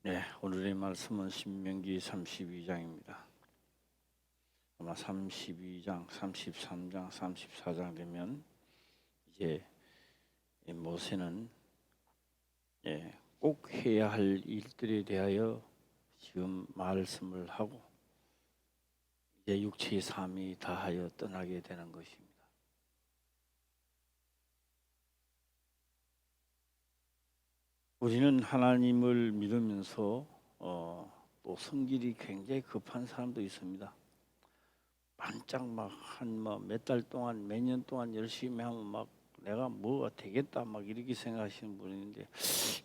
네, 오늘의 말씀은 신명기 32장입니다. 아마 32장, 33장, 34장 되면 이제 모세는 꼭 해야 할 일들에 대하여 지금 말씀을 하고 이제 육체의 삶이 다하여 떠나게 되는 것입니다. 우리는 하나님을 믿으면서 또 성질이 굉장히 급한 사람도 있습니다. 반짝 막 한 몇 달 동안 몇 년 동안 열심히 하면 막 내가 뭐가 되겠다 막 이렇게 생각하시는 분인데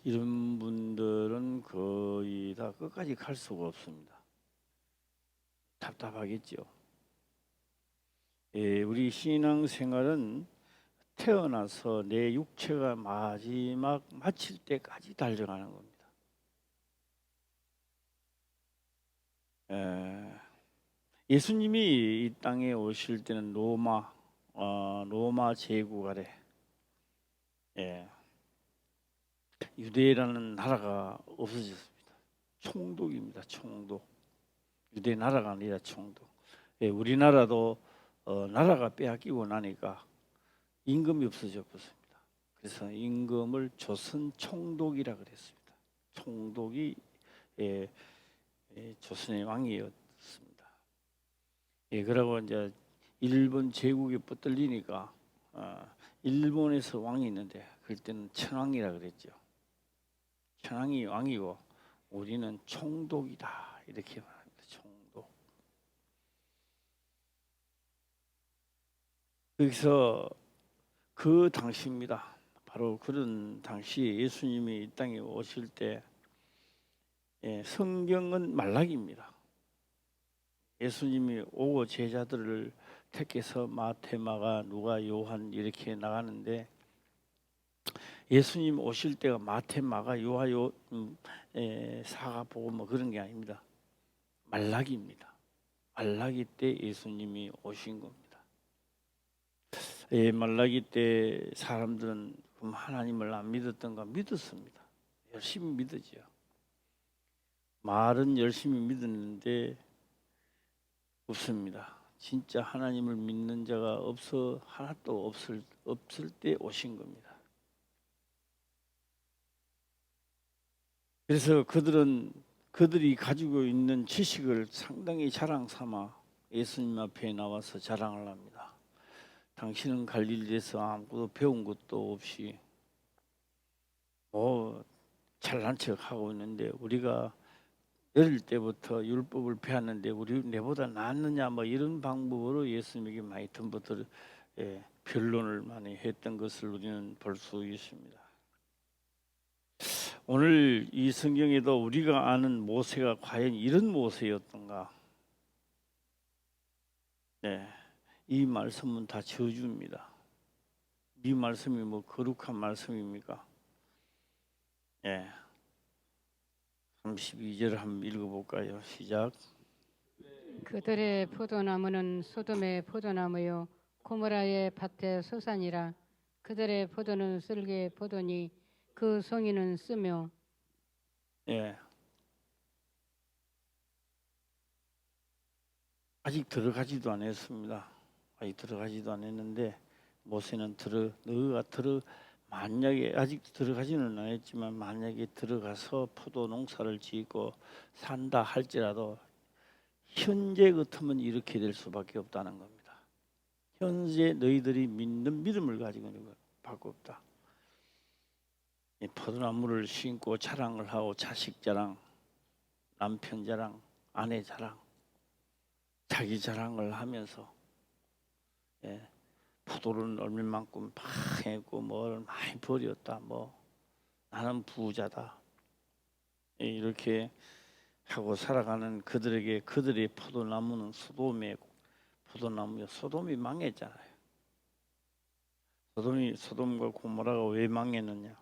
이런 분들은 거의 다 끝까지 갈 수가 없습니다. 답답하겠죠. 우리 신앙생활은 태어나서 내 육체가 마지막 마칠 때까지 달려가는 겁니다. 예수님이 이 땅에 오실 때는 로마 제국 아래 유대라는 나라가 없어졌습니다. 총독입니다. 총독. 유대 나라가 아니라 총독. 우리나라도 나라가 빼앗기고 나니까 임금이 없어져 버렸습니다. 그래서 임금을 조선 총독이라 그랬습니다. 총독이 조선의 왕이었습니다. 그러고 이제 일본 제국이 붙들리니까 일본에서 왕이 있는데 그때는 천황이라 그랬죠. 천황이 왕이고 우리는 총독이다 이렇게 말합니다. 총독. 여기서 그 당시입니다. 바로 그런 당시에 예수님이 이 땅에 오실 때 성경은 말라기입니다. 예수님이 오고 제자들을 택해서 마태, 마가, 누가, 요한 이렇게 나가는데 예수님 오실 때가 마태, 마가, 요한, 사가, 복음 뭐 그런 게 아닙니다. 말라기입니다. 말라기 때 예수님이 오신 겁니다. 말라기 때 사람들은 그럼 하나님을 안 믿었던가? 믿었습니다. 열심히 믿었죠. 말은 열심히 믿었는데 없습니다. 진짜 하나님을 믿는 자가 하나도 없을 때 오신 겁니다. 그래서 그들이 가지고 있는 지식을 상당히 자랑 삼아 예수님 앞에 나와서 자랑을 합니다. 당신은 갈릴리에서 아무것도 배운 것도 없이 잘난 척하고 있는데 우리가 어릴 때부터 율법을 배웠는데 우리 내보다 낫느냐 뭐 이런 방법으로 예수님에게 많이 덤버들 변론을 많이 했던 것을 우리는 볼 수 있습니다. 오늘 이 성경에도 우리가 아는 모세가 과연 이런 모세였던가? 이 말씀은 다 저주입니다. 이 말씀이 뭐 거룩한 말씀입니까? 32절 한번 읽어볼까요? 시작. 그들의 포도나무는 소돔의 포도나무요 고모라의 밭의 소산이라. 그들의 포도는 쓸개 포도니 그 송이는 쓰며. 아직 들어가지도 않았습니다. 아직 들어가지도 않았는데 모세는 만약에 아직 들어가지는 않았지만 만약에 들어가서 포도 농사를 짓고 산다 할지라도 현재 같으면 이렇게 될 수밖에 없다는 겁니다. 현재 너희들이 믿는 믿음을 가지고는 밖에 없다. 포도나무를 심고 자랑을 하고 자식 자랑, 남편 자랑, 아내 자랑, 자기 자랑을 하면서 포도를 얼마만큼 파했고 뭘 많이 버렸다, 뭐 나는 부자다 이렇게 하고 살아가는 그들의 포도나무는 소돔의 포도나무요. 소돔이 망했잖아요. 소돔과 고모라가 왜 망했느냐?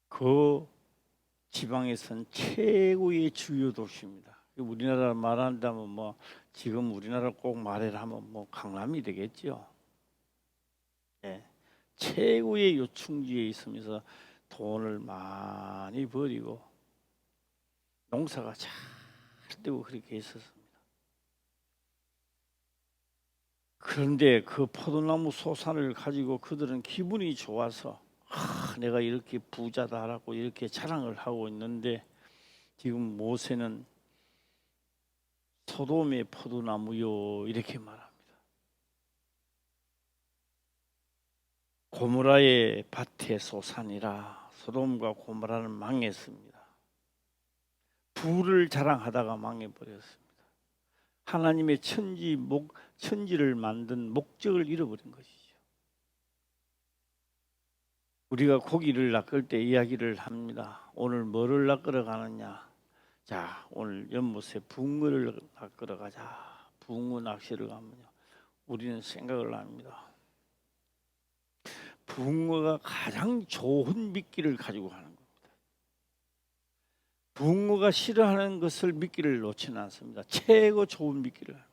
그 지방에선 최고의 주요 도시입니다. 우리나라 말한다면 뭐 지금 우리나라 꼭 말해라 하면 뭐 강남이 되겠죠. 최고의 요충지에 있으면서 돈을 많이 버리고 농사가 잘 되고 그렇게 있었습니다. 그런데 그 포도나무 소산을 가지고 그들은 기분이 좋아서 내가 이렇게 부자다라고 이렇게 자랑을 하고 있는데, 지금 모세는 소돔의 포도나무요 이렇게 말합니다. 고모라의 밭의 소산이라. 소돔과 고모라는 망했습니다. 부를 자랑하다가 망해버렸습니다. 하나님의 천지를 만든 목적을 잃어버린 것이죠. 우리가 고기를 낚을 때 이야기를 합니다. 오늘 뭐를 낚으러 가느냐? 자, 오늘 연못에 붕어를 낚으러 가자. 붕어 낚시를 가면요, 우리는 생각을 합니다. 붕어가 가장 좋은 미끼를 가지고 가는 겁니다. 붕어가 싫어하는 것을 미끼를 놓지는 않습니다. 최고 좋은 미끼를 합니다.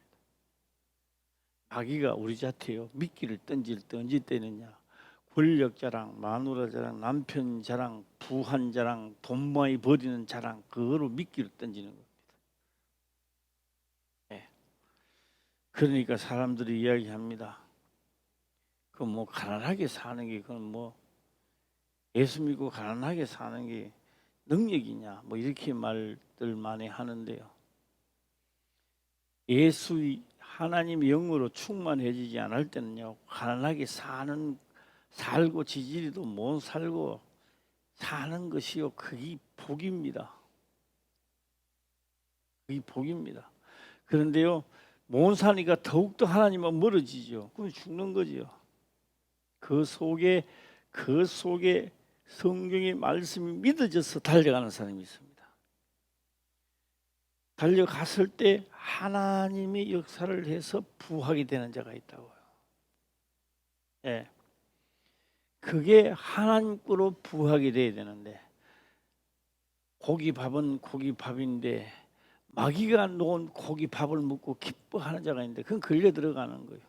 마귀가 우리 자태요, 미끼를 던질 때 언제 때느냐? 권력 자랑, 마누라 자랑, 남편 자랑, 부한 자랑, 돈 많이 버리는 자랑, 그거로 미끼를 던지는 겁니다. 네. 그러니까 사람들이 이야기합니다. 그 뭐 가난하게 사는 게, 그건 뭐 예수 믿고 가난하게 사는 게 능력이냐, 뭐 이렇게 말들 많이 하는데요. 하나님 영으로 충만해지지 않을 때는요, 가난하게 살고 지지리도 못 살고 사는 것이요, 그게 복입니다. 그게 복입니다. 그런데요, 못 사니까 더욱더 하나님은 멀어지죠. 그럼 죽는 거죠. 그 속에 성경의 말씀이 믿어져서 달려가는 사람이 있습니다. 달려갔을 때 하나님이 역사를 해서 부하게 되는 자가 있다고요. 예. 그게 하나님 거로 부하게 돼야 되는데, 고기밥은 고기밥인데 마귀가 놓은 고기밥을 먹고 기뻐하는 자가 있는데, 그건 걸려 들어가는 거예요.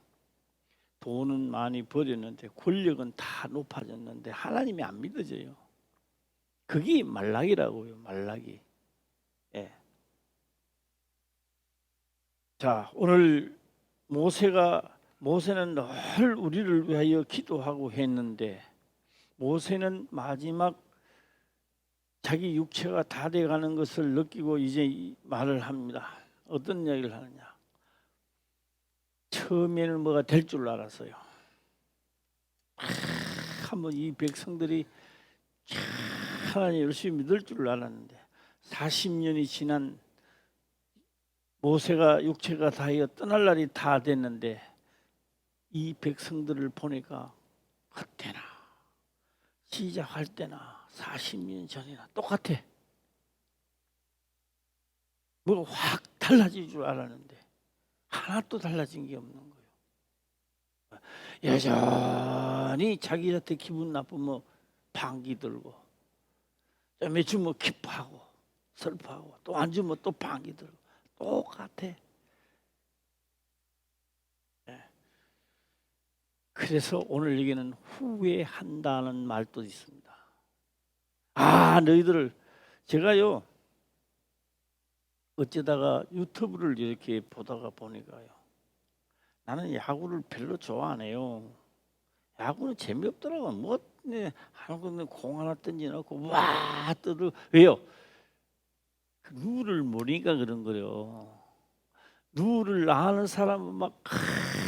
돈은 많이 버렸는데, 권력은 다 높아졌는데 하나님이 안 믿어져요. 그게 말라기라고요. 말라기. 예. 자, 오늘 모세는 늘 우리를 위하여 기도하고 했는데, 모세는 마지막 자기 육체가 다 돼가는 것을 느끼고 이제 말을 합니다. 어떤 이야기를 하느냐? 처음에는 뭐가 될 줄 알았어요. 한번 이 백성들이 하나님 열심히 믿을 줄 알았는데, 40년이 지난 모세가 육체가 다하여 떠날 날이 다 됐는데, 이 백성들을 보니까 그때나 시작할 때나 40년 전이나 똑같아. 뭐가 확 달라질 줄 알았는데 하나도 달라진 게 없는 거예요. 여전히 자기한테 기분 나쁘면 방귀 들고, 좀 주면 기뻐하고 슬퍼하고, 또 안 주면 또 방귀 들고, 똑같아. 그래서 오늘 여기는 후회한다는 말도 있습니다. 너희들을, 제가요 어쩌다가 유튜브를 이렇게 보다가 보니까요, 나는 야구를 별로 좋아 안 해요. 야구는 재미없더라고. 뭐 하는 공 하나 던져놓고 와 떠들. 왜요? 그 룰을 모르니까 그런 거요. 룰을 아는 사람은 막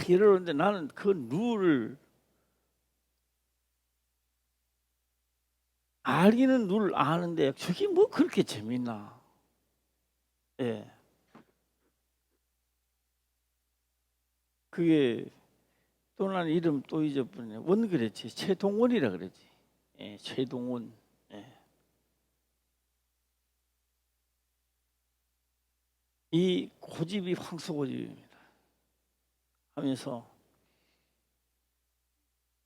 이러는데, 나는 그 룰을 알기는 룰 아는데 저게 뭐 그렇게 재밌나? 예. 그게 또 난 이름 또 잊어버리네. 그랬지. 최동원이라 그랬지. 예, 최동원. 예. 이 고집이 황소고집입니다. 하면서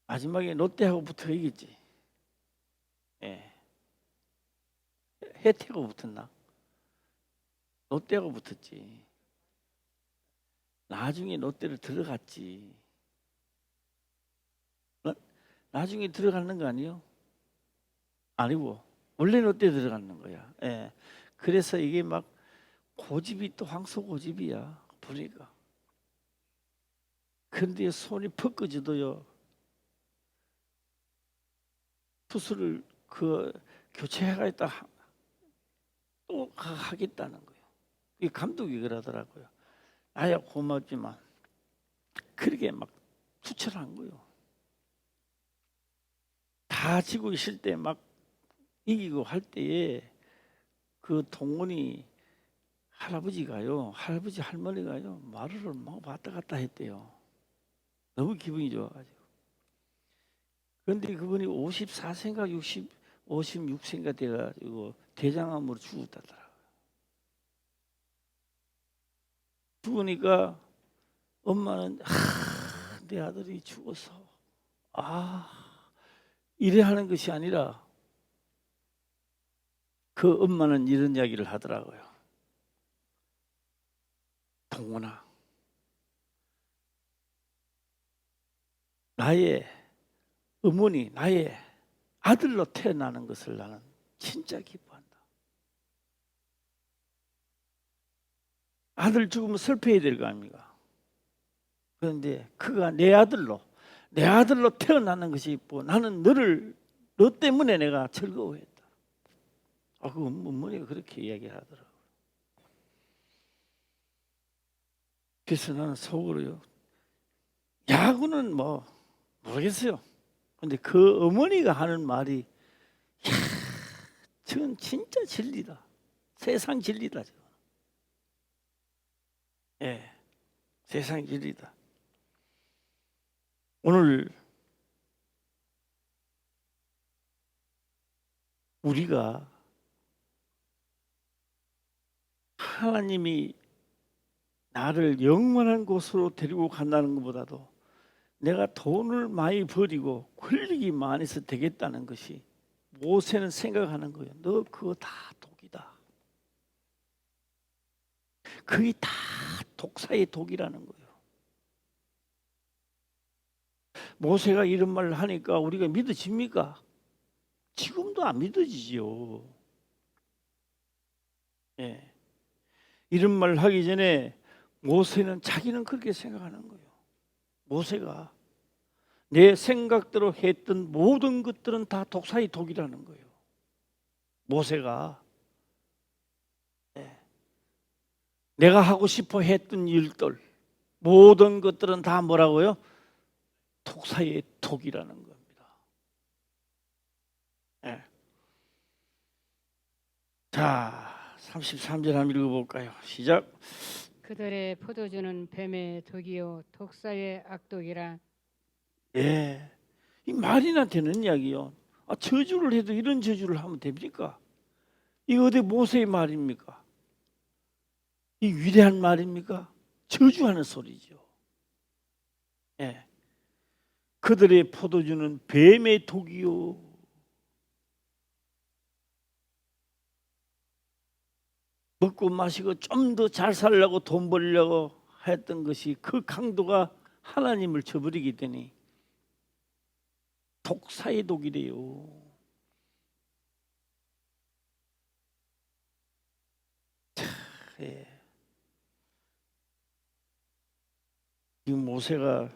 마지막에 롯데하고 붙어 이겼지. 예. 혜태하고 붙었나? 롯데하고 붙었지. 나중에 롯데를 들어갔지. 나중에 들어가는 거 아니에요? 아니고 원래는 어때 들어가는 거야. 예. 그래서 이게 막 고집이 또 황소 고집이야 보니까. 그런데 손이 퍽꺼져도요 투수를 그 교체해가겠다 또 하겠다는 거예요. 이 감독이 그러더라고요. 아야 고맙지만 그렇게 막 투철한 거예요. 다 지고 있을 때 막 이기고 할 때에 그 동원이 할아버지가요, 할아버지 할머니가요 마루를 막 왔다 갔다 했대요. 너무 기분이 좋아가지고. 그런데 그분이 54세인가 56세인가 돼가지고 대장암으로 죽었다더라고요. 죽으니까 엄마는 내 아들이 죽어서 이래 하는 것이 아니라 그 엄마는 이런 이야기를 하더라고요. 동원아, 나의 어머니, 나의 아들로 태어나는 것을 나는 진짜 기뻐한다. 아들 죽으면 슬퍼해야 될 거 아닙니까? 그런데 그가 내 아들로 태어나는 것이 있고 나는 너 때문에 내가 즐거워했다. 그 어머니가 그렇게 이야기하더라고요. 그래서 나는 속으로요, 야구는 뭐 모르겠어요. 근데 그 어머니가 하는 말이 저건 진짜 진리다. 세상 진리다. 저건. 예, 세상 진리다. 오늘 우리가 하나님이 나를 영원한 곳으로 데리고 간다는 것보다도 내가 돈을 많이 버리고 권력이 많아서 되겠다는 것이 모세는 생각하는 거예요. 너 그거 다 독이다. 그게 다 독사의 독이라는 거예요. 모세가 이런 말을 하니까 우리가 믿어집니까? 지금도 안 믿어지지요. 예. 이런 말을 하기 전에 모세는 자기는 그렇게 생각하는 거예요. 모세가 내 생각대로 했던 모든 것들은 다 독사의 독이라는 거예요. 모세가 내가 하고 싶어 했던 일들 모든 것들은 다 뭐라고요? 독사의 독이라는 겁니다. 네. 자, 33절 한번 읽어볼까요? 시작. 그들의 포도주는 뱀의 독이요 독사의 악독이라. 예, 이 말이나 되는 이야기요. 저주를 해도 이런 저주를 하면 됩니까? 이거 어디 모세의 말입니까? 이 위대한 말입니까? 저주하는 소리죠. 예. 그들의 포도주는 뱀의 독이요. 먹고 마시고 좀 더 잘 살려고 돈 벌려고 했던 것이 그 강도가 하나님을 저버리게 되니 독사의 독이래요. 예. 이 모세가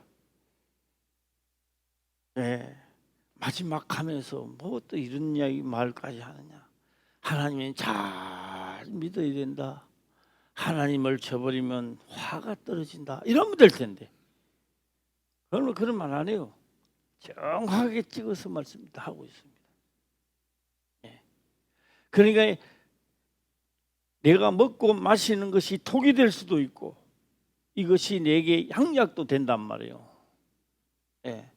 마지막 하면서 뭐 또 이런 이야기 말까지 하느냐. 하나님은 잘 믿어야 된다. 하나님을 저버리면 화가 떨어진다. 이러면 될 텐데. 그런 말 안 해요. 정확하게 찍어서 말씀하고 있습니다. 예. 그러니까 내가 먹고 마시는 것이 독이 될 수도 있고 이것이 내게 양약도 된단 말이에요. 예.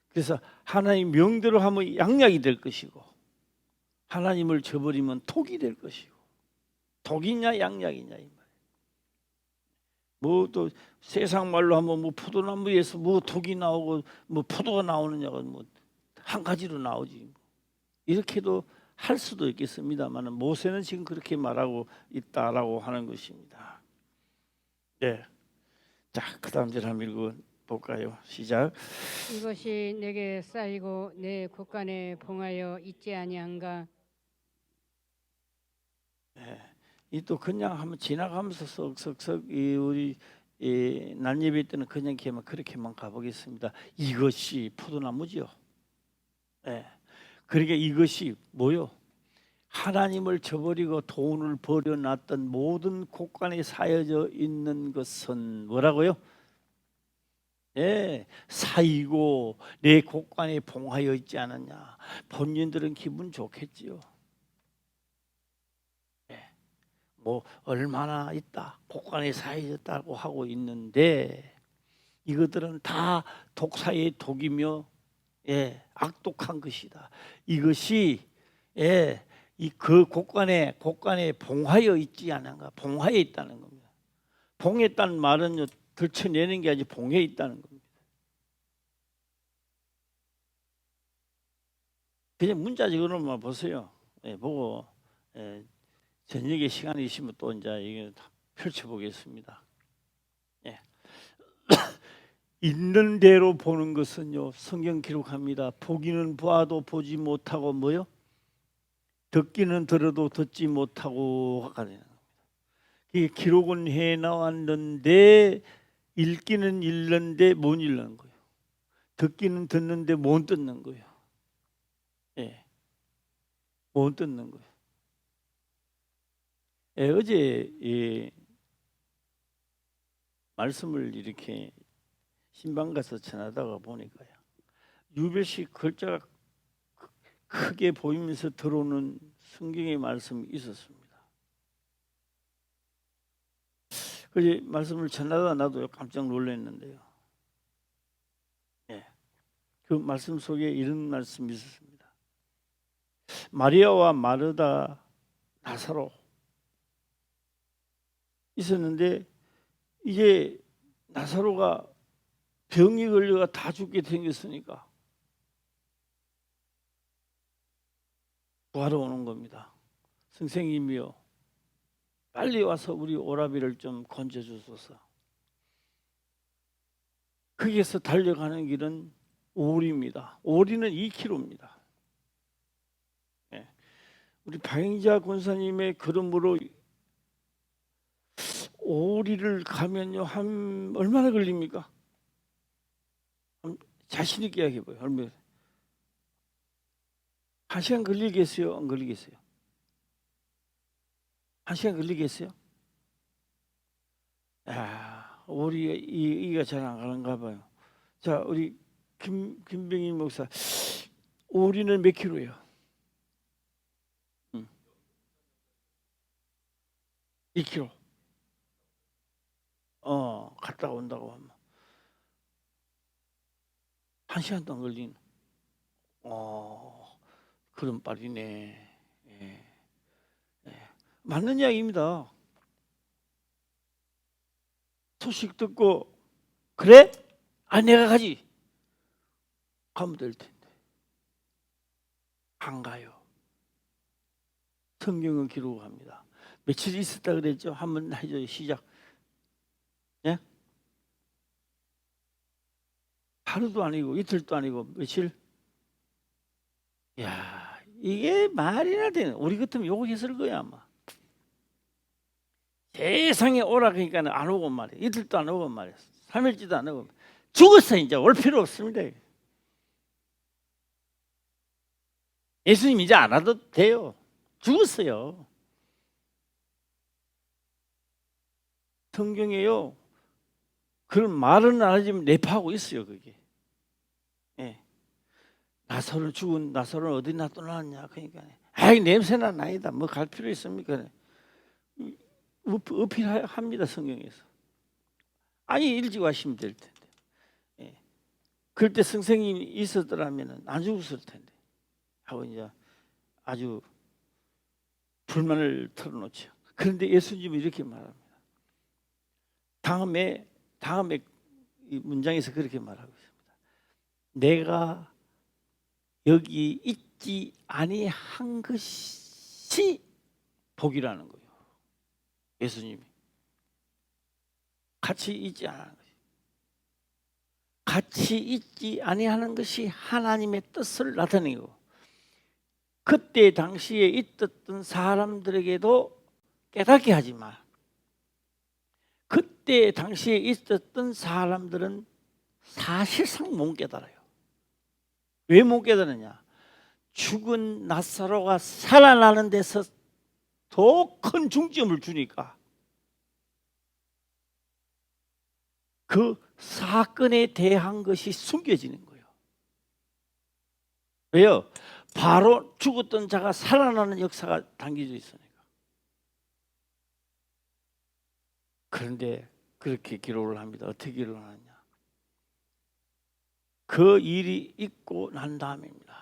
그래서 하나님 명대로 하면 양약이 될 것이고 하나님을 저버리면 독이 될 것이고 독이냐 양약이냐 이 말이에요. 뭐 또 세상 말로 하면 뭐 포도나무에서 뭐 독이 나오고 뭐 포도가 나오느냐가 뭐 한 가지로 나오지. 이렇게도 할 수도 있겠습니다만 모세는 지금 그렇게 말하고 있다라고 하는 것입니다. 네. 자, 그다음 절 한번 읽고 볼까요? 시작. 이것이 내게 쌓이고 내 곳간에 봉하여 있지 아니한가. 이 또 그냥 한번 지나가면서 썩썩썩 이 우리 이 난예배 때는 그냥 그렇게만 가보겠습니다. 이것이 포도나무지요. 예. 그러니까 이것이 뭐요? 하나님을 저버리고 돈을 버려놨던 모든 곳간에 쌓여져 있는 것은 뭐라고요? 예, 사이고 내 곳간에 봉하여 있지 않았냐. 본인들은 기분 좋겠지요. 예, 뭐 얼마나 있다, 곳간에 쌓여졌다고 하고 있는데 이것들은 다 독사의 독이며, 예, 악독한 것이다. 이것이, 예, 이 그 곳간에 봉하여 있지 않은가. 봉하여 있다는 겁니다. 봉했다는 말은요, 들춰내는 게 아니라 봉해 있다는 겁니다. 그냥 문자적으로만 보세요. 예, 보고, 예, 저녁에 시간이 있으면 또 이제 이게 펼쳐보겠습니다. 예. 있는 대로 보는 것은요, 성경 기록합니다. 보기는 보아도 보지 못하고 뭐요? 듣기는 들어도 듣지 못하고 하거든요. 이 기록은 해 나왔는데 읽기는 읽는데 못 읽는 거예요. 듣기는 듣는데 못 듣는 거예요. 예, 못 듣는 거예요. 예, 어제 말씀을 이렇게 신방 가서 전하다가 보니까요, 유별식 글자가 크게 보이면서 들어오는 성경의 말씀이 있었습니다. 그래서 말씀을 전하다가 나도 깜짝 놀랐는데요. 예, 그 말씀 속에 이런 말씀이 있었습니다. 마리아와 마르다, 나사로 있었는데 이제 나사로가 병이 걸려가 다 죽게 생겼으니까 구하러 오는 겁니다. 선생님이요, 빨리 와서 우리 오라비를 좀 건져주소서. 거기에서 달려가는 길은 오리입니다. 오리는 2km입니다. 예. 우리 박영자 권사님의 걸음으로 오리를 가면요, 한 얼마나 걸립니까? 자신 있게 이야기해봐요. 얼마? 1시간 걸리겠어요? 안 걸리겠어요? 1시간 걸리겠어요? 야, 오리가 이가 잘 안 가는가 봐요. 자, 우리 김병희 목사, 오리는 몇 킬로예요? 2kg. 갔다 온다고 하면 1시간도 안 걸린. 그런 빨이네. 예. 예. 맞는 이야기입니다. 소식 듣고 그래? 아, 내가 가지. 가면 될 텐데 안 가요. 성경은 기록합니다. 며칠 있었다 그랬죠? 한번 해줘요. 시작. 예? 하루도 아니고 이틀도 아니고 며칠? 야, 이게 말이나 되는. 우리 같으면 욕했을 거야 아마. 세상에 오라 그러니까 안 오고 말이야. 이틀도 안 오고 말이야. 3일째도 안 오고. 죽었어. 이제 올 필요 없습니다. 예수님 이제 안 와도 돼요. 죽었어요. 성경에요, 그런 말은 안 하지만 내파하고 있어요. 그게. 예. 나사로 죽은 나사로는 어디 놔둬놨냐. 그러니까 아이, 냄새나 나이다. 뭐 갈 필요 있습니까? 어필합니다. 성경에서. 아니, 일찍 와시면 될 텐데. 예. 그럴 때 선생님이 있었더라면 안 죽었을 텐데 하고 이제 아주 불만을 털어놓죠. 그런데 예수님이 이렇게 말합니다. 다음에 이 문장에서 그렇게 말하고 있습니다. 내가 여기 있지 아니한 것이 복이라는 거예요. 예수님이 같이 있지 않은 거예요. 같이 있지 아니하는 것이 하나님의 뜻을 나타내고, 그때 당시에 있었던 사람들에게도 깨닫게 하지만, 그때 당시에 있었던 사람들은 사실상 못 깨달아요. 왜 못 깨달으냐? 죽은 나사로가 살아나는 데서 더 큰 중점을 주니까 그 사건에 대한 것이 숨겨지는 거예요. 왜요? 바로 죽었던 자가 살아나는 역사가 담겨져 있으니까. 그런데 그렇게 기록을 합니다. 어떻게 기록을 하느냐? 그 일이 있고 난 다음입니다.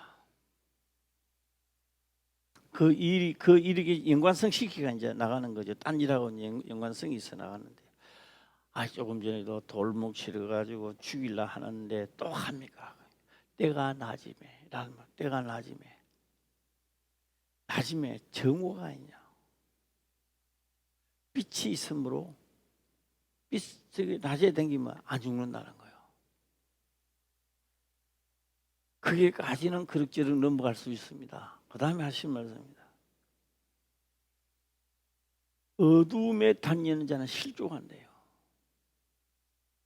그 일이 연관성 시키가 이제 나가는 거죠. 딴 일하고는 연관성이 있어 나가는데, 조금 전에도 돌목 치러 가지고 죽일라 하는데 또 합니까? 때가 낮음에, 라는 말. 때가 낮음에 정오가 있냐? 빛이 있으므로 빛이 낮에 댕기면 안 죽는다는 거예요. 그게까지는 그럭저럭 넘어갈 수 있습니다. 그 다음에 하신 말씀입니다. 어두움에 다니는 자는 실족한대요.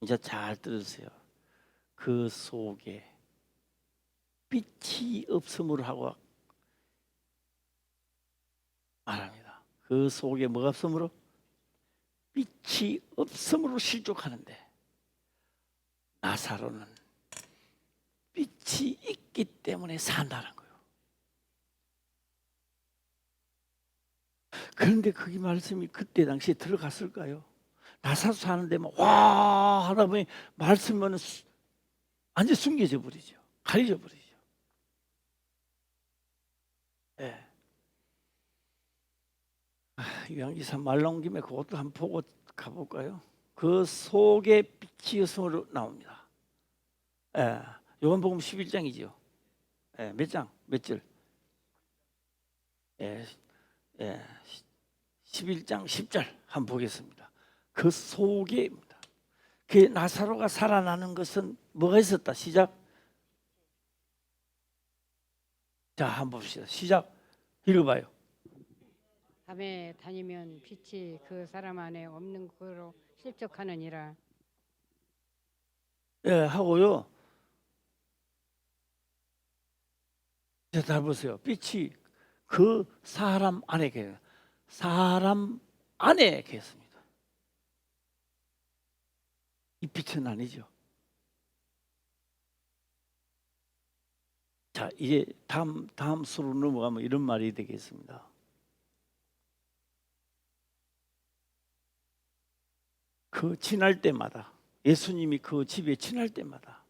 이제 잘 들으세요. 그 속에 빛이 없음으로 하고 말합니다. 그 속에 뭐가 없음으로? 빛이 없음으로 실족하는데, 나사로는 빛이 있기 때문에 산다는 거예요. 그런데 그 말씀이 그때 당시에 들어갔을까요? 나사로 사는데 와 하다 보니 말씀은 완전 숨겨져 버리죠. 가려져 버리죠. 예. 요한기사 말 나온 김에 그것도 한번 보고 가볼까요? 그 속에 빛이 없음으로 나옵니다. 예. 요한복음 11장이죠. 예. 몇 장? 몇 절? 예. 11장 10절 한번 보겠습니다. 그 속에입니다. 그 나사로가 살아나는 것은 뭐가 있었다? 시작. 자, 한번 봅시다. 시작. 읽어봐요. 밤에 다니면 빛이 그 사람 안에 없는 거로 실족하느니라. 예, 하고요. 자, 잘 보세요. 빛이 그 사람 안에 계세요. 사람 안에 계십니다. 이 빛은 아니죠. 자, 이제 다음 수로 넘어가면 이런 말이 되겠습니다. 그 지날 때마다, 예수님이 그 집에 지날 때마다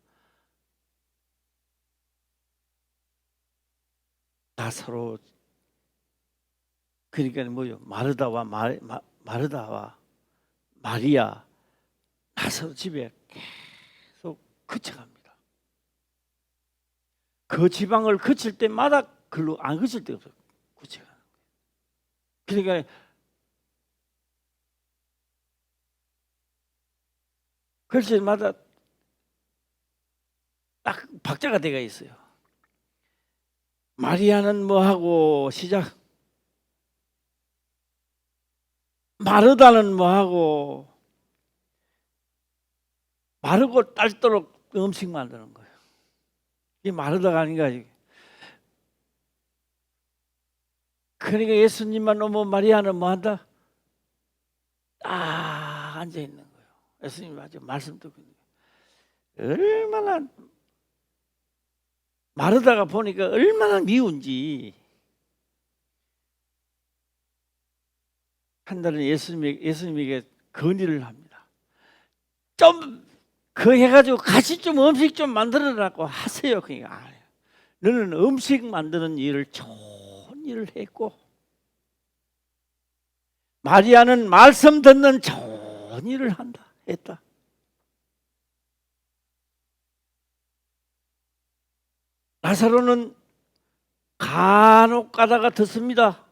나사로, 그러니까 뭐요? 마르다와 마리아, 나사로 집에 계속 거쳐갑니다. 그 지방을 거칠 때마다 글로 안 거칠 데가 없어요. 거쳐가는 거예요. 그러니까 거칠 때마다 딱 박자가 되어 있어요. 마리아는 뭐하고 시작. 마르다는 뭐하고, 마르고 딸도록 음식 만드는 거예요. 이게 마르다가 아닌가. 그러니까 예수님만 오면 마리아는 뭐한다? 딱 앉아 있는 거예요. 예수님 아주 말씀 듣고 있는 거예요. 얼마나 마르다가 보니까 얼마나 미운지. 한 달은 예수님에게 건의를 합니다. 좀 그 해가지고 같이 좀 음식 좀 만들어라고 하세요. 그러니까 안 해요. 너는 음식 만드는 일을 좋은 일을 했고, 마리아는 말씀 듣는 좋은 일을 했다. 나사로는 간혹 가다가 듣습니다.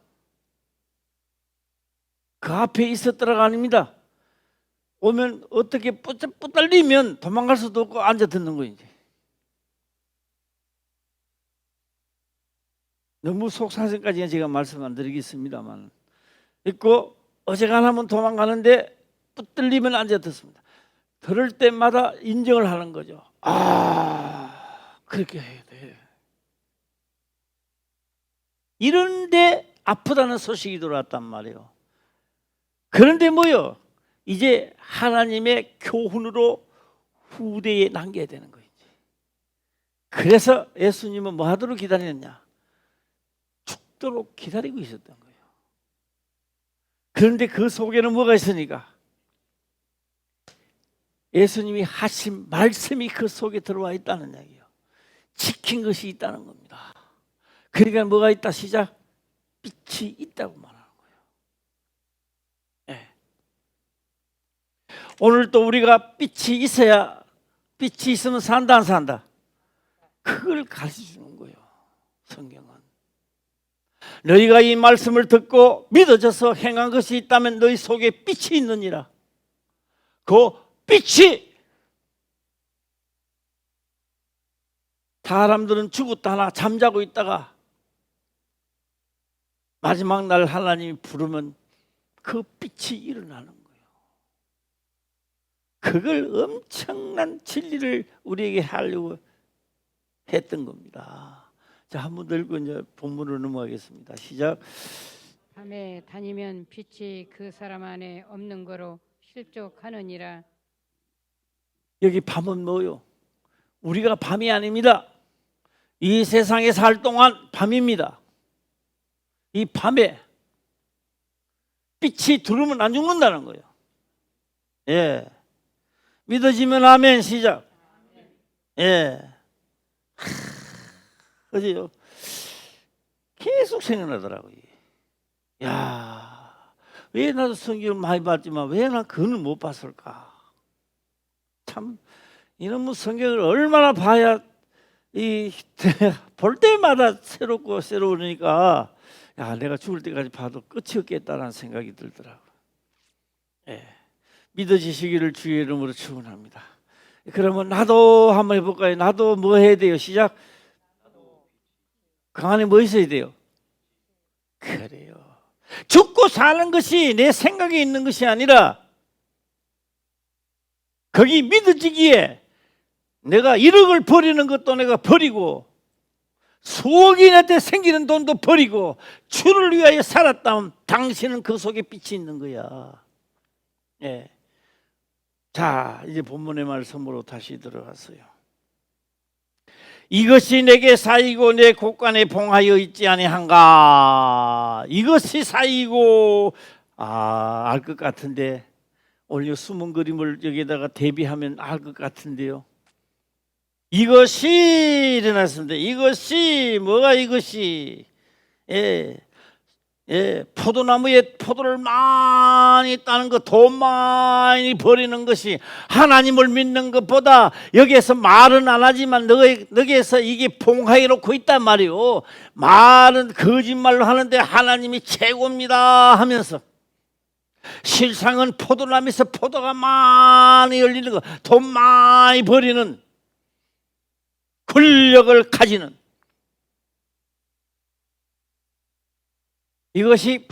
그 앞에 있었더라가 아닙니다. 오면 어떻게 뿌달리면 도망갈 수도 없고 앉아 듣는 거 이제. 너무 속사정까지는 제가 말씀 안 드리겠습니다만 있고 어지간하면 도망가는데 붙들리면 앉아 듣습니다. 들을 때마다 인정을 하는 거죠. 아, 그렇게 해야 돼. 이런데 아프다는 소식이 들어왔단 말이에요. 그런데 뭐요? 이제 하나님의 교훈으로 후대에 남겨야 되는 거예요. 그래서 예수님은 뭐 하도록 기다렸냐? 죽도록 기다리고 있었던 거예요. 그런데 그 속에는 뭐가 있으니까? 예수님이 하신 말씀이 그 속에 들어와 있다는 얘기예요. 지킨 것이 있다는 겁니다. 그러니까 뭐가 있다? 시작. 빛이 있다고 말하는 거예요. 네. 오늘 또 우리가 빛이 있어야, 빛이 있으면 산다 안 산다? 그걸 가르쳐 주는 거예요. 성경은. 너희가 이 말씀을 듣고 믿어져서 행한 것이 있다면 너희 속에 빛이 있느니라. 그 빛이, 사람들은 죽었다 하나 잠자고 있다가 마지막 날 하나님이 부르면 그 빛이 일어나는 거예요. 그걸 엄청난 진리를 우리에게 하려고 했던 겁니다. 자, 한 번 더 읽고 이제 본문으로 넘어가겠습니다. 시작. 밤에 다니면 빛이 그 사람 안에 없는 거로 실족하느니라. 여기 밤은 뭐요? 우리가 밤이 아닙니다. 이 세상에 살 동안 밤입니다. 이 밤에 빛이 들어오면 안 죽는다는 거예요. 예. 믿어지면 아멘. 시작. 예. 그죠? 계속 생각나더라고요. 야, 왜 나도 성경을 많이 봤지만 왜 나 그걸 못 봤을까? 참, 이놈의 성경을 얼마나 봐야 볼 때마다 새롭고 새로우니까 야, 내가 죽을 때까지 봐도 끝이 없겠다라는 생각이 들더라고요. 예. 믿어지시기를 주의 이름으로 축원합니다. 그러면 나도 한번 해볼까요? 나도 뭐 해야 돼요? 시작. 그 안에 뭐 있어야 돼요? 그래요. 죽고 사는 것이 내 생각에 있는 것이 아니라 거기 믿어지기에 내가 1억을 버리는 것도 내가 버리고 수억인한테 생기는 돈도 버리고 주를 위하여 살았다면 당신은 그 속에 빛이 있는 거야. 예. 자, 이제 본문의 말씀으로 다시 들어갔어요. 이것이 내게 쌓이고 내 곳간에 봉하여 있지 아니한가? 이것이 쌓이고, 알 것 같은데 오늘 숨은 그림을 여기다가 대비하면 알 것 같은데요. 이것이 일어났습니다. 이것이 뭐가 이것이? 포도나무에 포도를 많이 따는 것, 돈 많이 버리는 것이 하나님을 믿는 것보다 여기에서 말은 안 하지만 너기에서 이게 봉하여 놓고 있단 말이요. 말은 거짓말로 하는데 하나님이 최고입니다 하면서 실상은 포도나무에서 포도가 많이 열리는 것, 돈 많이 버리는 권력을 가지는 이것이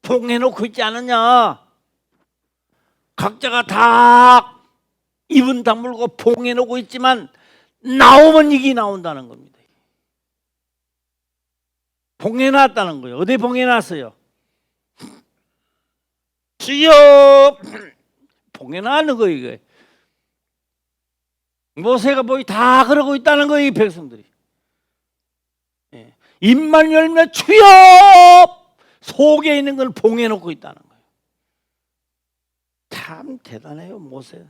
봉해놓고 있지 않느냐? 각자가 다 입은 다물고 봉해놓고 있지만 나오면 이게 나온다는 겁니다. 봉해놨다는 거예요. 어디 봉해놨어요? 주여 봉해놨는 거예요. 이게 모세가 뭐다 그러고 있다는 거예요. 이 백성들이. 입만 열면 주여 속에 있는 걸 봉해놓고 있다는 거예요. 참 대단해요 모세.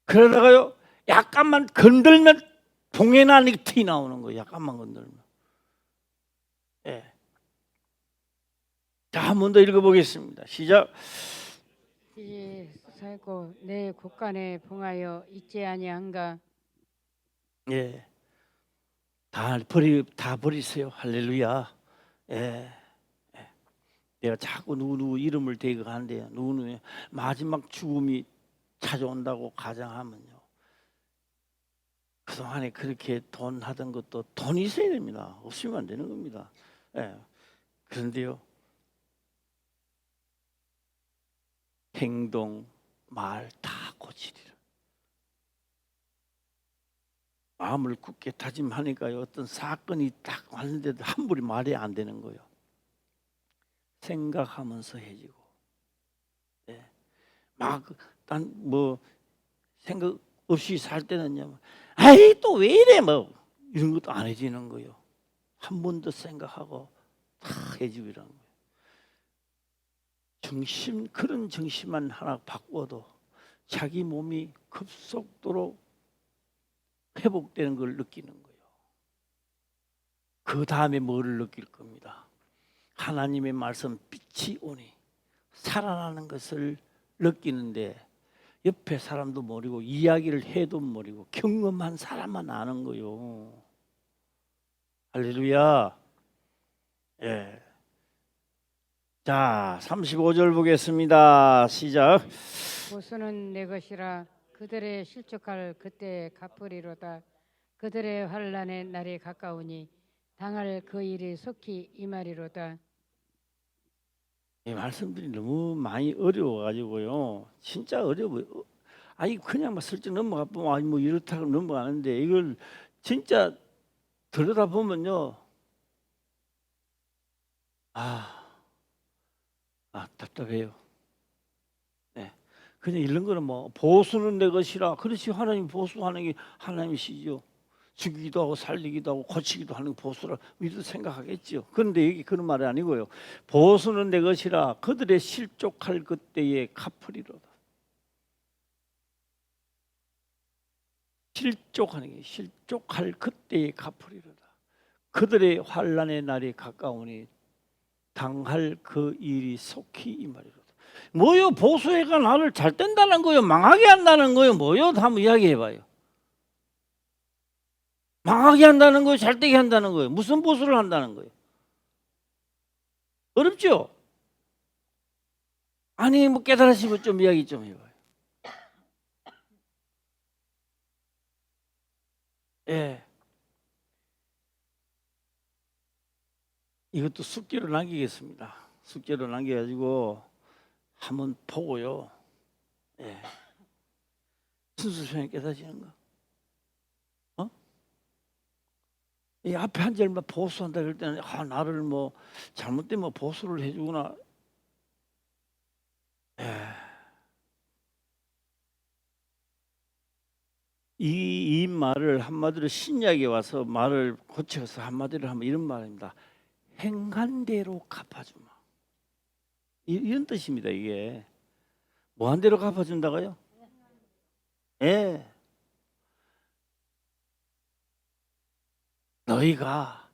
그러다가요 약간만 건들면 봉해나는 티 나오는 거예요. 약간만 건들면. 자, 한 번 더 읽어보겠습니다. 시작. 빛이 살고 내 곳간에 봉하여 있지 아니한가? 예. 다 버리세요. 할렐루야. 내가 자꾸 누구 이름을 대고 하는데요. 누구는 마지막 죽음이 찾아온다고 가정하면요. 그동안에 그렇게 돈 하던 것도 돈이 있어야 됩니다. 없으면 안 되는 겁니다. 예. 그런데요. 행동, 말 다 고치리라. 마음을 굳게 다짐하니까요. 어떤 사건이 딱 왔는데도 함부로 말이 안 되는 거예요. 생각하면서 해지고. 예. 난 뭐 생각 없이 살 때는요. 아이 또 왜 이래 뭐 이런 것도 안 해지는 거예요. 한 번 더 생각하고 다 해지고 이러는 거예요. 그런 정신만 하나 바꿔도 자기 몸이 급속도로 회복되는 걸 느끼는 거예요. 그 다음에 뭐를 느낄 겁니다. 하나님의 말씀 빛이 오니 살아나는 것을 느끼는데 옆에 사람도 모르고 이야기를 해도 모르고 경험한 사람만 아는 거요. 할렐루야. 예. 자, 35절 보겠습니다. 시작. 보수는 내 것이라 그들의 실족할 그때 갚으리로다. 그들의 환난의 날이 가까우니 당할 그 일이 속히 임하리로다. 이 말씀들이 너무 많이 어려워가지고요. 진짜 어려워요. 아니 그냥 막 슬쩍 넘어가 보면 아니 뭐 이렇다고 넘어가는데 이걸 진짜 들여다 보면요. 답답해요. 네. 그냥 이런 거는 뭐 보수는 내 것이라. 그렇지 하나님 보수하는 게 하나님이시죠. 죽이기도 하고 살리기도 하고 고치기도 하는 게 보수라 우리도 생각하겠죠. 그런데 여기 그런 말이 아니고요. 보수는 내 것이라 그들의 실족할 그때에 갚으리로다. 실족하는 게 실족할 그때에 갚으리로다. 그들의 환난의 날이 가까우니 당할 그 일이 속히 임하리로다. 뭐요? 보수해가 나를 잘 뗀다는 거요? 망하게 한다는 거요? 뭐요? 한번 이야기해봐요. 망하게 한다는 거예요? 잘되게 한다는 거예요? 무슨 보수를 한다는 거예요? 어렵죠? 아니 뭐 깨달으시면 좀 이야기 좀 해봐요. 예. 이것도 숙제로 남기겠습니다. 숙제로 남겨가지고 한번 보고요. 예. 순수성이 깨달으시는가? 이 앞에 한 절만 보수한다 그럴 때는 나를 뭐 잘못되면 뭐 보수를 해주구나. 이 말을 한마디로 신약에 와서 말을 고쳐서 한마디로 하면 이런 말입니다. 행한대로 갚아주마. 이런 뜻입니다. 이게 뭐한대로 갚아준다고요? 예. 너희가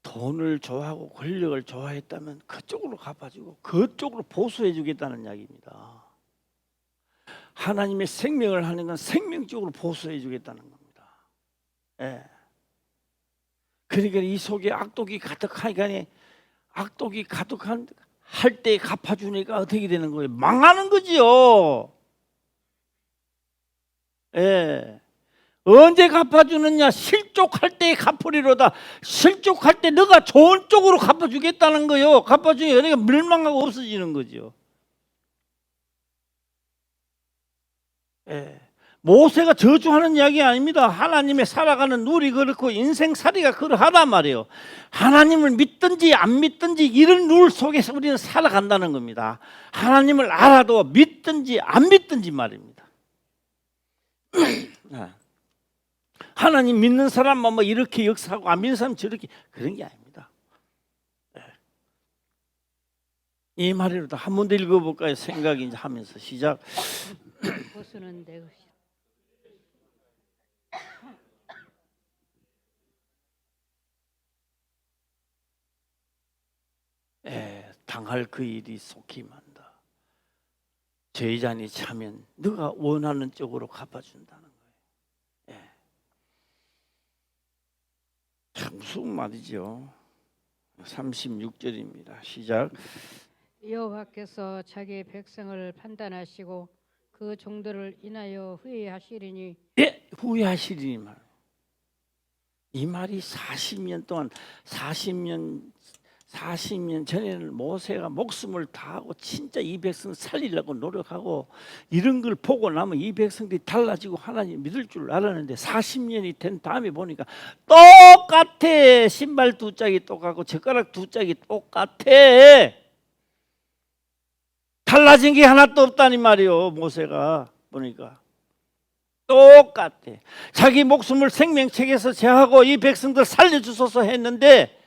돈을 좋아하고 권력을 좋아했다면 그쪽으로 갚아주고 그쪽으로 보수해주겠다는 이야기입니다. 하나님의 생명을 하는 건 생명적으로 보수해주겠다는 겁니다. 예. 그러니까 이 속에 악독이 가득하니까 악독이 가득한 할 때 갚아주니까 어떻게 되는 거예요? 망하는 거지요. 예. 언제 갚아주느냐? 실족할 때 갚으리로다. 실족할 때 너가 좋은 쪽으로 갚아주겠다는 거요. 갚아주니 너희가 멸망하고 없어지는 거죠. 예. 모세가 저주하는 이야기 아닙니다. 하나님의 살아가는 룰이 그렇고 인생살이가 그러하단 말이에요. 하나님을 믿든지 안 믿든지 이런 룰 속에서 우리는 살아간다는 겁니다. 하나님을 알아도 믿든지 안 믿든지 말입니다. 하나님 믿는 사람만 뭐 이렇게 역사하고 안 믿는 사람 저렇게 그런 게 아닙니다. 이 말이라도 한 번 더 읽어볼까요? 생각이 이제 하면서 시작. 보수는 내 것이라. 당할 그 일이 속히 만다. 죄자니 차면 네가 원하는 쪽으로 갚아준다는 거예요. 참 무서운 말이죠. 36절입니다. 시작. 여호와께서 자기 백성을 판단하시고 그 종들을 인하여 후회하시리니 예, 후회하시리니 말. 이 말이 40년 동안 40년 전에는 모세가 목숨을 다하고 진짜 이 백성 살리려고 노력하고 이런 걸 보고 나면 이 백성들이 달라지고 하나님 믿을 줄 알았는데 40년이 된 다음에 보니까 똑같아. 신발 두 짝이 똑같고 젓가락 두 짝이 똑같아. 달라진 게 하나도 없다니 말이요. 모세가 보니까 똑같아. 자기 목숨을 생명책에서 제하고 이 백성들 살려주소서 했는데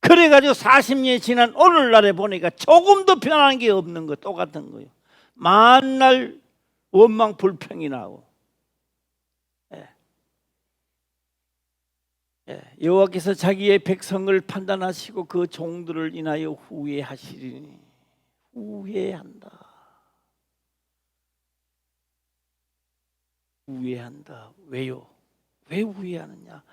그래가지고 40년이 지난 오늘날에 보니까 조금도 변한 게 없는 거 똑같은 거예요. 만날 원망 불평이 나고. 여호와께서 자기의 백성을 판단하시고 그 종들을 인하여 후회하시리니. 후회한다. 후회한다. 왜요? 왜 후회하느냐?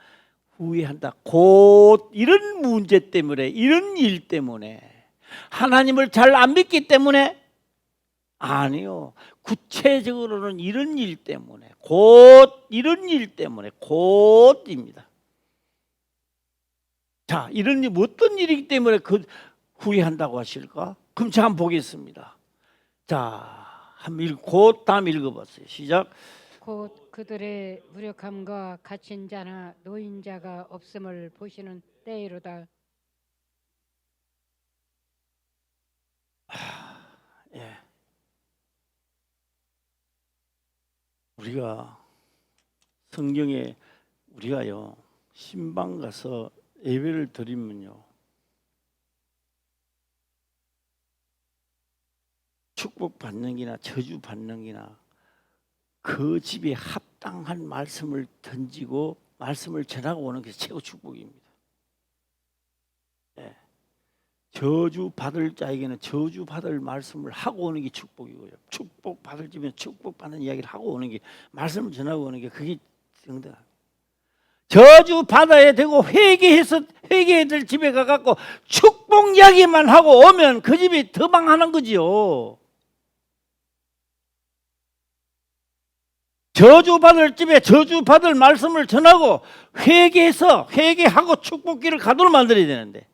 후회한다. 곧 이런 문제 때문에, 이런 일 때문에, 하나님을 잘 안 믿기 때문에? 아니요. 구체적으로는 이런 일 때문에, 곧 이런 일 때문에, 곧입니다. 자, 이런 일, 어떤 일이기 때문에 그 후회한다고 하실까? 그럼 제가 한번 보겠습니다. 자, 한번 곧 다음 읽어봤어요. 시작. 곧 그들의 무력함과 갇힌 자나 노인자가 없음을 보시는 때이로다. 예. 우리가 성경에 우리가요 신방 가서 예배를 드리면요 축복 받는 기나 저주 받는 기나 그 집에 합당한 말씀을 던지고 말씀을 전하고 오는 게 최고 축복입니다. 예. 저주 받을 자에게는 저주 받을 말씀을 하고 오는 게 축복이고요. 축복 받을 집에 축복 받는 이야기를 하고 오는 게 말씀을 전하고 오는 게 그게 정답. 저주 받아야 되고 회개해야 될 집에 가갖고 축복 이야기만 하고 오면 그 집이 더 망하는 거지요. 저주 받을 집에 저주 받을 말씀을 전하고 회개하고 축복기를 가도록 만들어야 되는데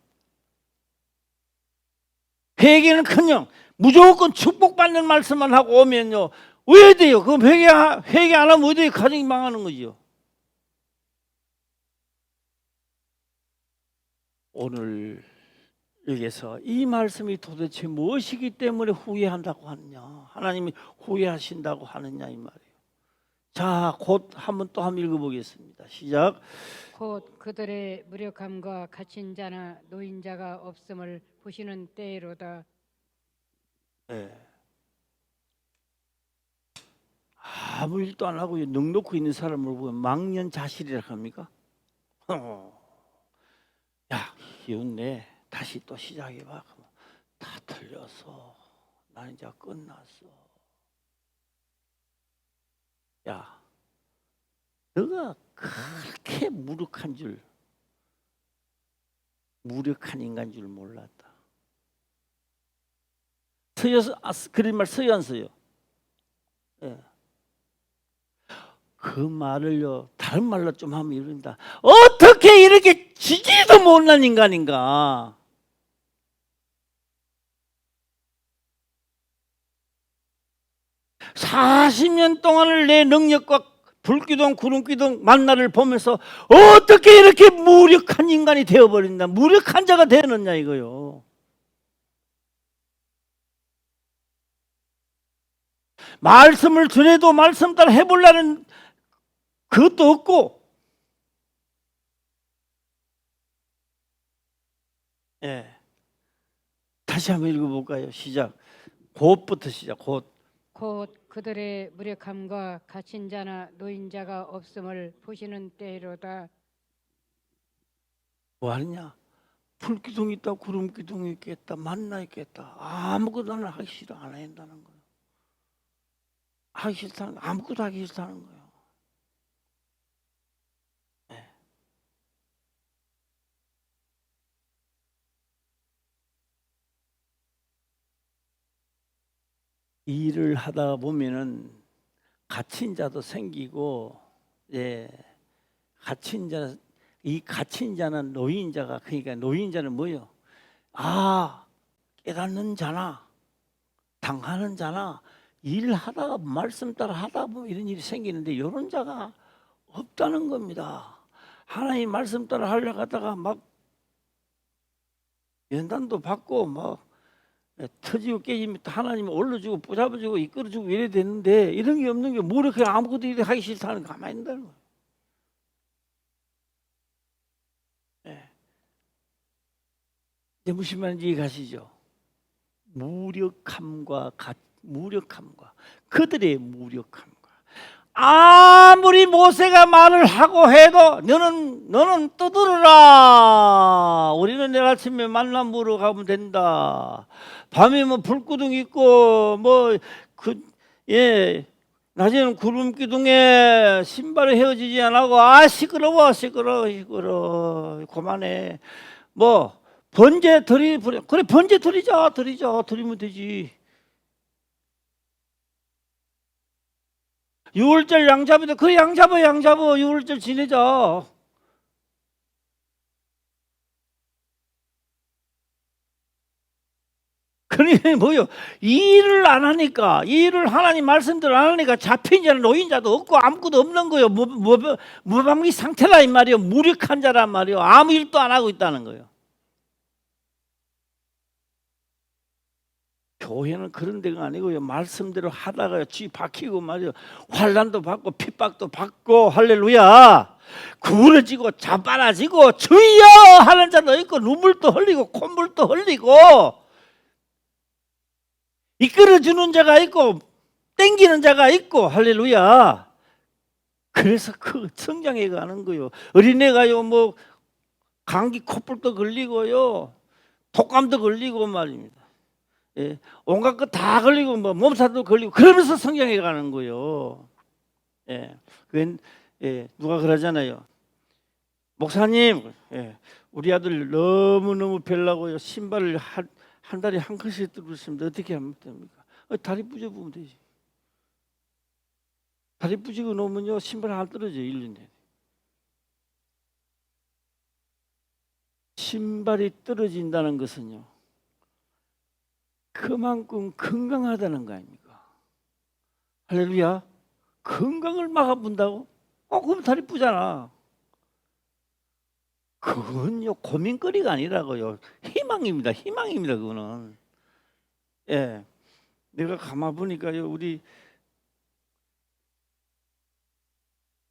회개는커녕 무조건 축복받는 말씀만 하고 오면요 왜 돼요? 그럼 회개 안 하면 어디에 가정이 망하는 거지요. 오늘 여기서 이 말씀이 도대체 무엇이기 때문에 후회한다고 하느냐, 하나님이 후회하신다고 하느냐 이 말이에요. 자, 곧 한번 읽어보겠습니다. 시작. 곧 그들의 무력함과 갇힌 자나 노인자가 없음을 보시는 때이로다. 네. 아무 일도 안 하고 넉넉히 있는 사람을 보면 망년자실이라 합니까? 야, 기운내 다시 또 시작해봐. 다 틀렸어. 나 이제 끝났어. 야, 너가 그렇게 무력한 인간 줄 몰랐다. 그런 말 써요 안 써요? 예. 그 말을요 다른 말로 좀 하면 이런다. 어떻게 이렇게 지지도 못한 인간인가? (40년) 동안을 내 능력과 불기둥 구름기둥 만나를 보면서 어떻게 이렇게 무력한 인간이 되어버린다, 무력한 자가 되느냐 이거요. 말씀을 전해도 말씀 따라 해보려는 그것도 없고, 예. 다시 한번 읽어볼까요? 시작. 곧부터 시작. 곧 그들의 무력함과 갇힌 자나 노인자가 없음을 보시는 때이로다. 뭐 하느냐? 불기둥이 있다, 구름기둥이 있겠다, 만나 있겠다. 아무것도 나는 하기 싫어, 안 한다는 거예요. 하기 싫다는 거, 아무것도 하기 싫다는 거예요. 네. 일을 하다 보면은 갇힌 자도 생기고, 예, 갇힌 자, 이 갇힌 자는 노인자가, 그러니까 노인자는 뭐요? 아, 깨닫는 자나 당하는 자나 일하다가 말씀 따라 하다 보면 이런 일이 생기는데 이런 자가 없다는 겁니다. 하나님 말씀 따라 하려고 하다가 막 연단도 받고 막 터지고 깨지면 하나님 올려주고 붙잡아주고 이끌어주고 이래야 되는데 이런 게 없는 게 뭐 이렇게 아무것도 이렇게 하기 싫다는 거 가만히 있다는 거예요. 예. 이제 무슨 말인지 이해가시죠? 무력함과 그들의 무력함과 아무리 모세가 말을 하고 해도 너는 떠들어라. 우리는 내일 아침에 만나 물어 가면 된다. 밤에 뭐 불구덩이 있고 낮에는 구름 기둥에 신발을 헤어지지 않고 시끄러워 그만해. 뭐 번제 드리면 되지. 유월절 양 잡아도 그래 양 잡아 유월절 지내자. 그러니 뭐요? 일을 안 하니까 일을 하나님 말씀대로 안 하니까 잡힌 자는 노인자도 없고 아무것도 없는 거예요. 무방비 상태라 이 말이요. 무력한 자란 말이요. 아무 일도 안 하고 있다는 거예요. 교회는 그런 데가 아니고요. 말씀대로 하다가 쥐 박히고 말이요. 환난도 받고 핍박도 받고 할렐루야. 구부러지고 자빠라지고 주여 하는 자도 있고 눈물도 흘리고 콧물도 흘리고 이끌어주는 자가 있고 땡기는 자가 있고 할렐루야. 그래서 그 성장해 가는 거요. 어린애가요 뭐 감기 코뿔도 걸리고요. 독감도 걸리고 말입니다. 예, 온갖 거 다 걸리고 뭐 몸살도 걸리고 그러면서 성장해 가는 거예요. 예, 누가 그러잖아요. 목사님, 우리 아들 너무 별나고요. 신발을 한 달에 한 컷씩 뜯고 있습니다. 어떻게 하면 됩니까? 다리 부져보면 되지. 다리 부지고 놓으면요 신발 안 떨어져요. 1년 내내. 신발이 떨어진다는 것은요 그만큼 건강하다는 거 아닙니까? 할렐루야. 건강을 막아본다고? 그럼 다리 부잖아. 그건요 고민거리가 아니라고요. 희망입니다. 그거는. 예, 내가 가만 보니까요 우리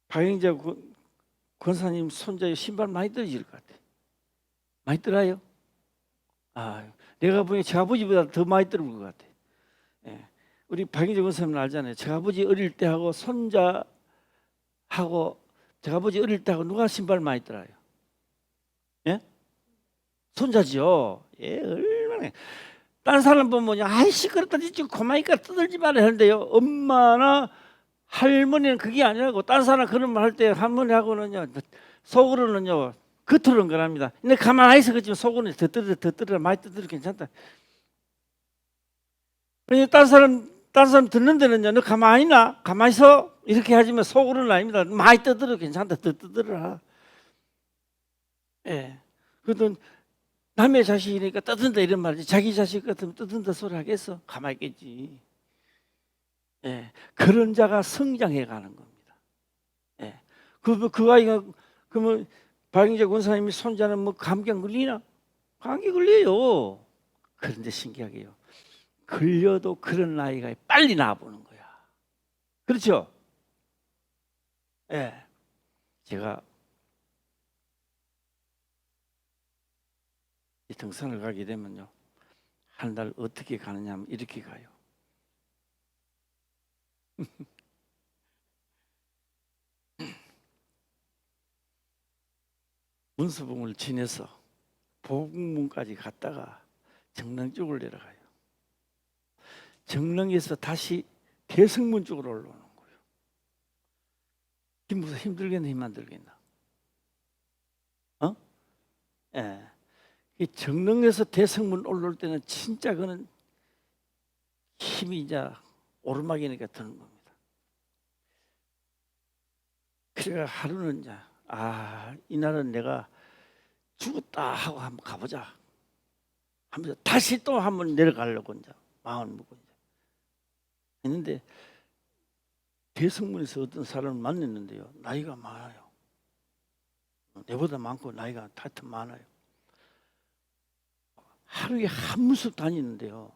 박영자 권사님 손자의 신발 많이 떨어질 것 같아. 많이 떨어요? 내가 보니 제 아버지보다 더 많이 떨어질 것 같아. 예, 우리 박영자 권사님 알잖아요. 제 아버지 어릴 때 하고 손자 하고 제 아버지 어릴 때 하고 누가 신발 많이 떨어요? 예? 손자지요. 예, 얼마나. 다른 사람 보면 시끄럽다 지금 고마니까 떠들지 말아야 하는데요. 엄마나 할머니는 그게 아니라고. 다른 사람 그런 말 할 때 할머니하고는요 속으로는요 겉으로는 그럽니다. 근데 가만히 있어 그지만 속으로는 더 떠들어 많이 떠들어 괜찮다. 다른 사람 듣는 데는요 너 가만히 있나? 가만히 있어? 이렇게 하지만 속으로는 아닙니다. 많이 떠들어 괜찮다. 더 떠들어라. 예. 그래도 남의 자식이니까 떠든다 이런 말이지. 자기 자식 같으면 떠든다 소리 하겠어? 가만히 있겠지. 예. 그런 자가 성장해 가는 겁니다. 예. 그 아이가 그러면 박영재 권사님이 손자는 뭐 감기 안 걸리나? 감기 걸려요. 그런데 신기하게요. 걸려도 그런 아이가 빨리 나아보는 거야. 그렇죠? 예. 제가 이 등산을 가게 되면요. 한 달 어떻게 가느냐 하면 이렇게 가요. 문수봉을 지내서 보국문까지 갔다가 정릉 쪽을 내려가요. 정릉에서 다시 대성문 쪽으로 올라오는 거예요. 무슨 힘들겠나 힘 안 들겠나? 예. 이 정릉에서 대성문 올라올 때는 진짜 그는 힘이 이제 오르막이니까 드는 겁니다. 그래가 하루는 이제 이날은 내가 죽었다 하고 한번 가보자 하면서 다시 또 한번 내려가려고 이제 마음을 먹고 이제 했는데 대성문에서 어떤 사람을 만났는데요. 나이가 많아요. 내보다 많고 나이가 하여튼 많아요. 하루에 한 문씩 다니는데요.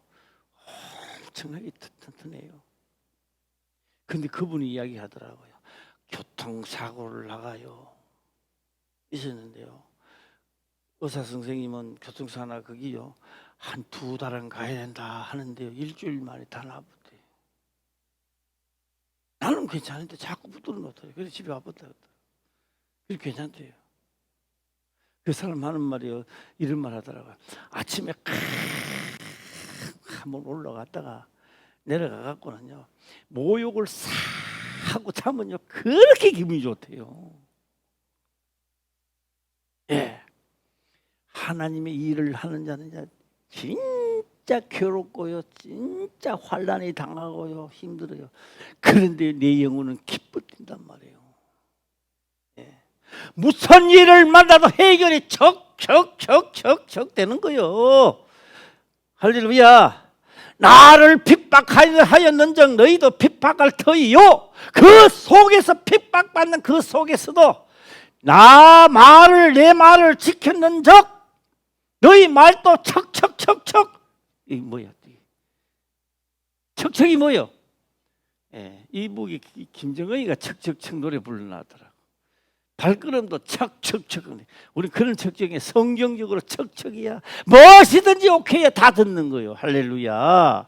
엄청나게 튼튼해요. 근데 그분이 이야기하더라고요. 교통사고를 나가요. 있었는데요. 의사 선생님은 교통사나 거기요. 한 2달은 가야 된다 하는데요. 일주일 만에 다 나왔대요. 나는 괜찮은데 자꾸 붙들어 놓더라고요. 그래서 집에 와봤다. 그게 괜찮대요. 그 사람 하는 말이요. 이런 말 하더라고요. 아침에 한번 올라갔다가 내려가 갖고는요. 모욕을 싹 하고 자면요. 그렇게 기분이 좋대요. 예. 하나님의 일을 하는 자는 진짜 괴롭고요. 진짜 환난이 당하고요. 힘들어요. 그런데 내 영혼은 기뻐진단 말이에요. 예. 무슨 일을 만나도 해결이 척척척척척 되는 거요. 할렐루야. 나를 핍박하였는즉 너희도 핍박할 터이요. 그 속에서 핍박받는 그 속에서도 내 말을 지켰는즉 너희 말도 척척척척. 이 뭐야? 척척이 뭐요? 예, 이 목이 김정은이가 척척척 노래 불러놨더라고. 발걸음도 척척척. 우리 그런 척척이 성경적으로 척척이야. 무엇이든지 오케이야. 다 듣는 거예요. 할렐루야.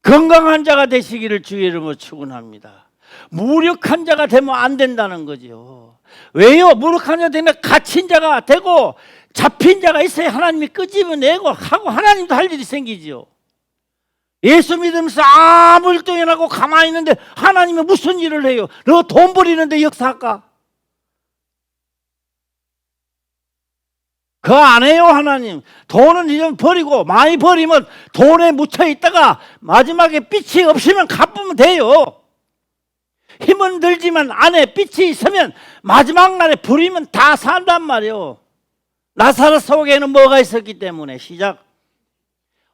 건강한 자가 되시기를 주의 이름으로 축원합니다. 무력한 자가 되면 안 된다는 거죠. 왜요? 무력한 자가 되면 갇힌 자가 되고 잡힌 자가 있어야 하나님이 끄집어내고 하고 하나님도 할 일이 생기죠. 예수 믿으면서 아무 일도 안 하고 가만히 있는데 하나님은 무슨 일을 해요? 너 돈 버리는데 역사할까? 그거 안 해요. 하나님 돈은 이제 버리고 많이 버리면 돈에 묻혀 있다가 마지막에 빛이 없으면 갚으면 돼요. 힘은 들지만 안에 빛이 있으면 마지막 날에 버리면 다 산단 말이에요. 나사렛 속에는 뭐가 있었기 때문에. 시작.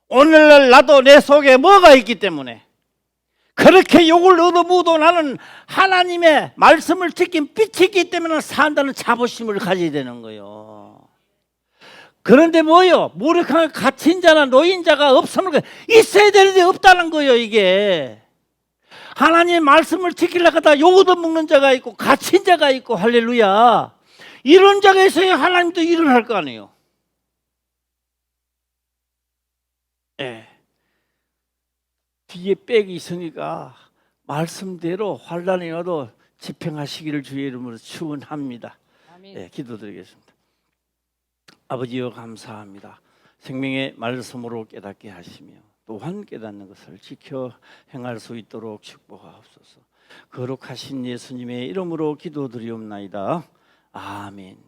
오늘날 나도 내 속에 뭐가 있기 때문에 그렇게 욕을 얻어부어도 나는 하나님의 말씀을 지킨 빛이 있기 때문에 산다는 자부심을 가져야 되는 거예요. 그런데 뭐요? 무력한 갇힌 자나 노인자가 없으면 있어야 되는데 없다는 거예요. 이게 하나님의 말씀을 지키려고 하다 욕 얻어먹는 자가 있고 갇힌 자가 있고 할렐루야. 이런 자가 있어야 하나님도 일을 할 거 아니에요. 예. 뒤에 백이 있으니까 말씀대로 환난이 와도 집행하시기를 주의 이름으로 축원합니다. 예, 기도드리겠습니다. 아버지여 감사합니다. 생명의 말씀으로 깨닫게 하시며 또한 깨닫는 것을 지켜 행할 수 있도록 축복하옵소서. 거룩하신 예수님의 이름으로 기도드리옵나이다. 아멘.